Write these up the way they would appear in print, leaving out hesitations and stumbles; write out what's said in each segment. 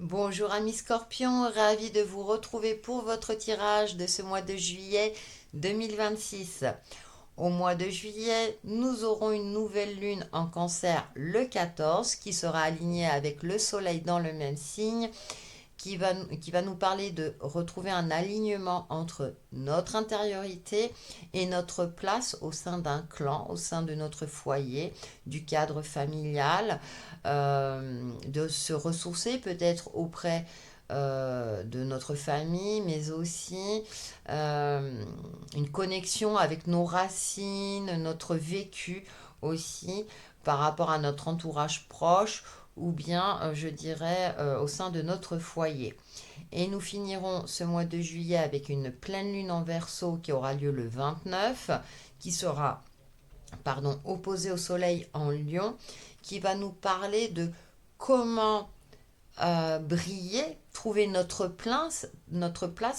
Bonjour amis scorpions, ravi de vous retrouver pour votre tirage de ce mois de juillet 2026. Au mois de juillet, nous aurons une nouvelle lune en cancer le 14 qui sera alignée avec le soleil dans le même signe qui va nous parler de retrouver un alignement entre notre intériorité et notre place au sein d'un clan, au sein de notre foyer, du cadre familial, de se ressourcer peut-être auprès de notre famille, mais aussi une connexion avec nos racines, notre vécu aussi par rapport à notre entourage proche ou bien, je dirais, au sein de notre foyer. Et nous finirons ce mois de juillet avec une pleine lune en Verseau qui aura lieu le 29, qui sera, pardon, opposée au soleil en Lion, qui va nous parler de comment briller, trouver notre place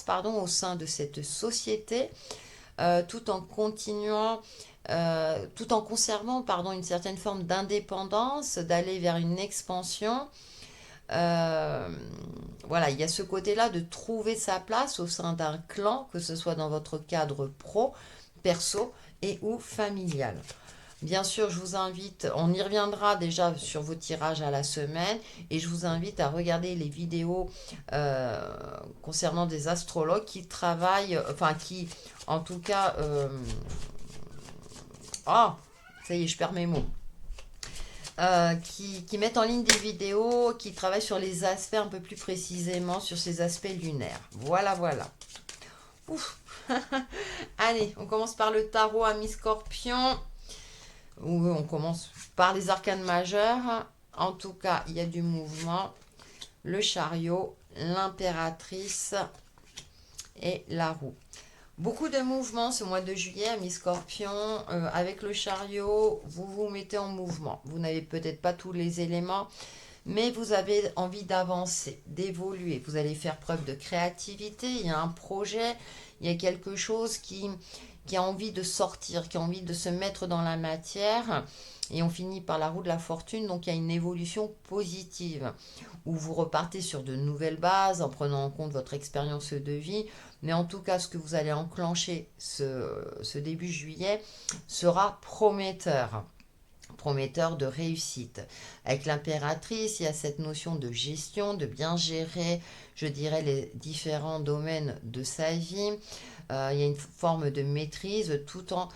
pardon, au sein de cette société, tout en continuant, tout en conservant pardon, une certaine forme d'indépendance, d'aller vers une expansion. Euh, voilà, il y a ce côté-là de trouver sa place au sein d'un clan, que ce soit dans votre cadre pro, perso et ou familial. Bien sûr, je vous invite, on y reviendra déjà sur vos tirages à la semaine, et je vous invite à regarder les vidéos concernant des astrologues qui travaillent, enfin qui, en tout cas, ah, ça y est, je perds mes mots. Qui mettent en ligne des vidéos, qui travaillent sur les aspects un peu plus précisément, sur ces aspects lunaires. Voilà, voilà. Ouf. Allez, on commence par le tarot à mi-scorpion. Où on commence par les arcanes majeures. En tout cas, il y a du mouvement. Le chariot, l'impératrice et la roue. Beaucoup de mouvements ce mois de juillet, amis scorpions. Avec le chariot, vous vous mettez en mouvement. Vous n'avez peut-être pas tous les éléments, mais vous avez envie d'avancer, d'évoluer. Vous allez faire preuve de créativité. Il y a un projet, il y a quelque chose qui a envie de sortir, qui a envie de se mettre dans la matière. Et on finit par la roue de la fortune, donc il y a une évolution positive, où vous repartez sur de nouvelles bases en prenant en compte votre expérience de vie. Mais en tout cas, ce que vous allez enclencher ce début juillet sera prometteur, prometteur de réussite. Avec l'impératrice, il y a cette notion de gestion, de bien gérer, je dirais, les différents domaines de sa vie. Il y a une forme de maîtrise tout en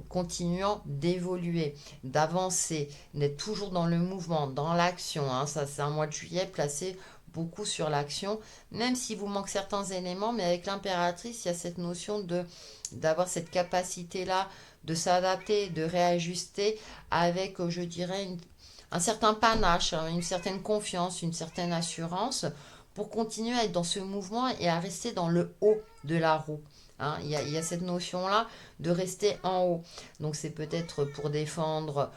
continuant d'évoluer, d'avancer, d'être toujours dans le mouvement, dans l'action. Hein. Ça, c'est un mois de juillet placé beaucoup sur l'action, même s'il vous manque certains éléments, mais avec l'impératrice, il y a cette notion de d'avoir cette capacité-là de s'adapter, de réajuster avec, je dirais, un certain panache, hein, une certaine confiance, une certaine assurance pour continuer à être dans ce mouvement et à rester dans le haut de la roue. Hein. Il y a cette notion-là de rester en haut. Donc c'est peut-être pour défendre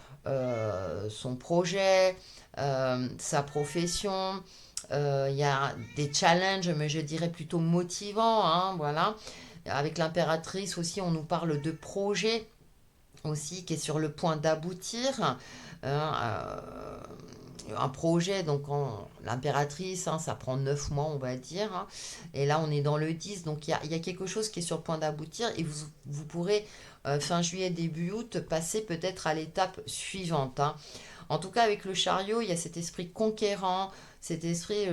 son projet, sa profession. Il y a des challenges, mais je dirais plutôt motivants. Hein, voilà. Avec l'impératrice aussi, on nous parle de projet aussi qui est sur le point d'aboutir. Un projet, donc l'impératrice, hein, ça prend 9 mois, on va dire. Hein, et là, on est dans le 10. Donc, il y a quelque chose qui est sur le point d'aboutir. Et vous pourrez, fin juillet, début août, passer peut-être à l'étape suivante. Hein. En tout cas, avec le chariot, il y a cet esprit conquérant, cet esprit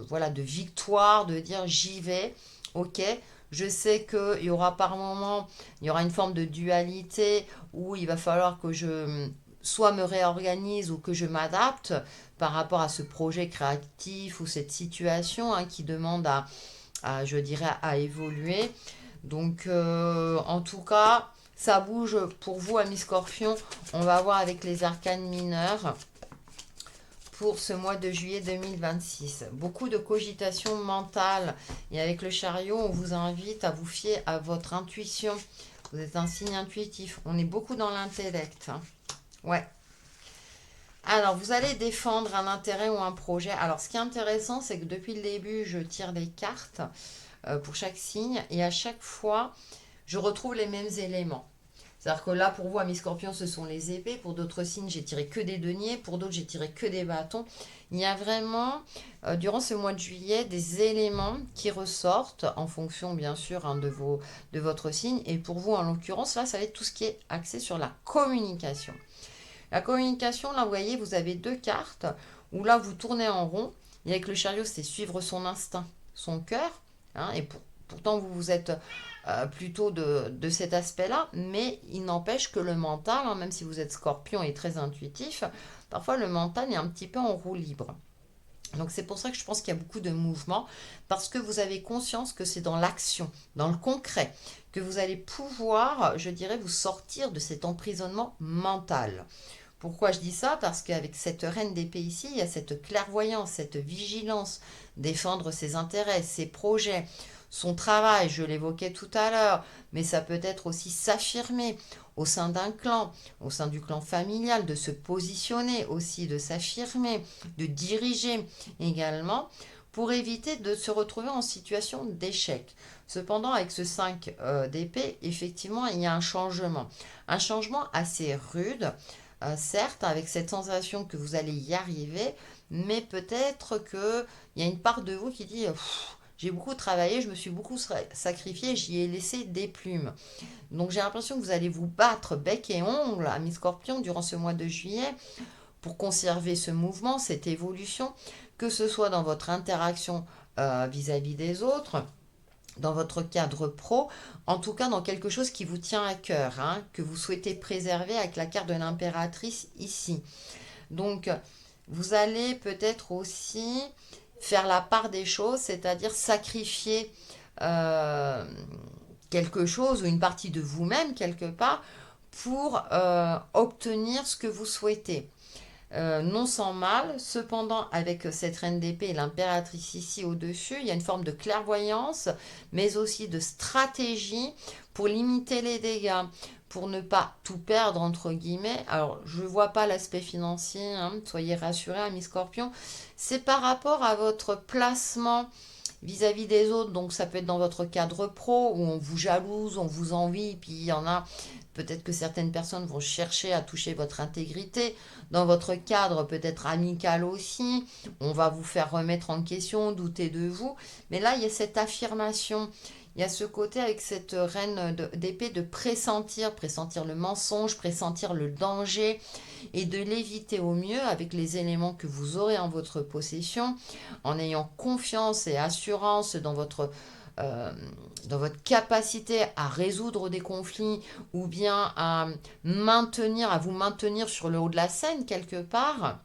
voilà, de victoire, de dire j'y vais, ok. Je sais qu'il y aura par moment, il y aura une forme de dualité où il va falloir que je soit me réorganise ou que je m'adapte par rapport à ce projet créatif ou cette situation hein, qui demande je dirais, à évoluer. Donc, en tout cas, ça bouge pour vous, amis scorpions. On va voir avec les arcanes mineurs pour ce mois de juillet 2026. Beaucoup de cogitation mentale. Et avec le chariot, on vous invite à vous fier à votre intuition. Vous êtes un signe intuitif. On est beaucoup dans l'intellect. Hein. Ouais. Alors, vous allez défendre un intérêt ou un projet. Alors, ce qui est intéressant, c'est que depuis le début, je tire des cartes pour chaque signe. Et à chaque fois, je retrouve les mêmes éléments. C'est-à-dire que là, pour vous, amis scorpions, ce sont les épées. Pour d'autres signes, j'ai tiré que des deniers. Pour d'autres, j'ai tiré que des bâtons. Il y a vraiment, durant ce mois de juillet, des éléments qui ressortent en fonction, bien sûr, hein, de votre signe. Et pour vous, en l'occurrence, là, ça va être tout ce qui est axé sur la communication. La communication, là, vous voyez, vous avez deux cartes où là, vous tournez en rond. Et avec le chariot, c'est suivre son instinct, son cœur. Hein, et pourtant, vous êtes plutôt de cet aspect-là. Mais il n'empêche que le mental, hein, même si vous êtes scorpion et très intuitif, parfois le mental est un petit peu en roue libre. Donc c'est pour ça que je pense qu'il y a beaucoup de mouvements, parce que vous avez conscience que c'est dans l'action, dans le concret, que vous allez pouvoir, je dirais, vous sortir de cet emprisonnement mental. Pourquoi je dis ça? Parce qu'avec cette reine d'épée ici, il y a cette clairvoyance, cette vigilance, défendre ses intérêts, ses projets, son travail, je l'évoquais tout à l'heure, mais ça peut être aussi s'affirmer au sein d'un clan, au sein du clan familial, de se positionner aussi, de s'affirmer, de diriger également, pour éviter de se retrouver en situation d'échec. Cependant, avec ce 5 d'épée, effectivement, il y a un changement assez rude, certes, avec cette sensation que vous allez y arriver, mais peut-être qu'il y a une part de vous qui dit j'ai beaucoup travaillé, je me suis beaucoup sacrifié, j'y ai laissé des plumes. Donc j'ai l'impression que vous allez vous battre bec et ongle, ami Scorpion, durant ce mois de juillet, pour conserver ce mouvement, cette évolution, que ce soit dans votre interaction vis-à-vis des autres, dans votre cadre pro, en tout cas dans quelque chose qui vous tient à cœur, hein, que vous souhaitez préserver avec la carte de l'impératrice ici. Donc, vous allez peut-être aussi faire la part des choses, c'est-à-dire sacrifier euh, quelque chose ou une partie de vous-même quelque part pour obtenir ce que vous souhaitez. Non sans mal, cependant avec cette reine d'épée et l'impératrice ici au-dessus, il y a une forme de clairvoyance, mais aussi de stratégie pour limiter les dégâts, pour ne pas tout perdre entre guillemets. Alors je ne vois pas l'aspect financier, hein, soyez rassurés, ami Scorpion, c'est par rapport à votre placement vis-à-vis des autres, donc ça peut être dans votre cadre pro où on vous jalouse, on vous envie, puis il y en a, peut-être que certaines personnes vont chercher à toucher votre intégrité, dans votre cadre peut-être amical aussi, on va vous faire remettre en question, douter de vous, mais là il y a cette affirmation, il y a ce côté avec cette reine d'épée de pressentir le mensonge, pressentir le danger et de l'éviter au mieux avec les éléments que vous aurez en votre possession, en ayant confiance et assurance euh, dans votre capacité à résoudre des conflits ou bien à vous maintenir sur le haut de la scène quelque part,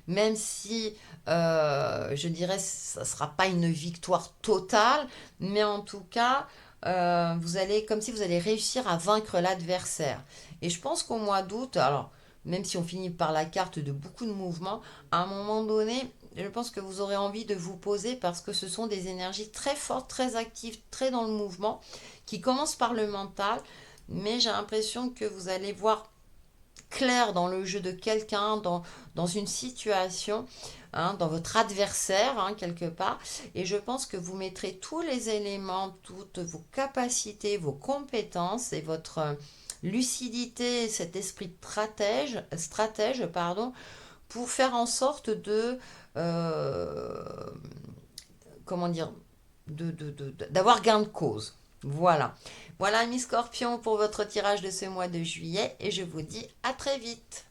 même si je dirais ça ne sera pas une victoire totale, mais en tout cas, vous allez, comme si vous allez réussir à vaincre l'adversaire. Et je pense qu'au mois d'août, alors même si on finit par la carte de beaucoup de mouvements, à un moment donné, je pense que vous aurez envie de vous poser parce que ce sont des énergies très fortes, très actives, très dans le mouvement, qui commencent par le mental, mais j'ai l'impression que vous allez voir clair dans le jeu de quelqu'un, dans une situation, hein, dans votre adversaire, hein, quelque part. Et je pense que vous mettrez tous les éléments, toutes vos capacités, vos compétences et votre lucidité, cet esprit de stratège pardon, pour faire en sorte de... euh, comment dire, d'avoir gain de cause. Voilà. Voilà, Miss Scorpion, pour votre tirage de ce mois de juillet et je vous dis à très vite.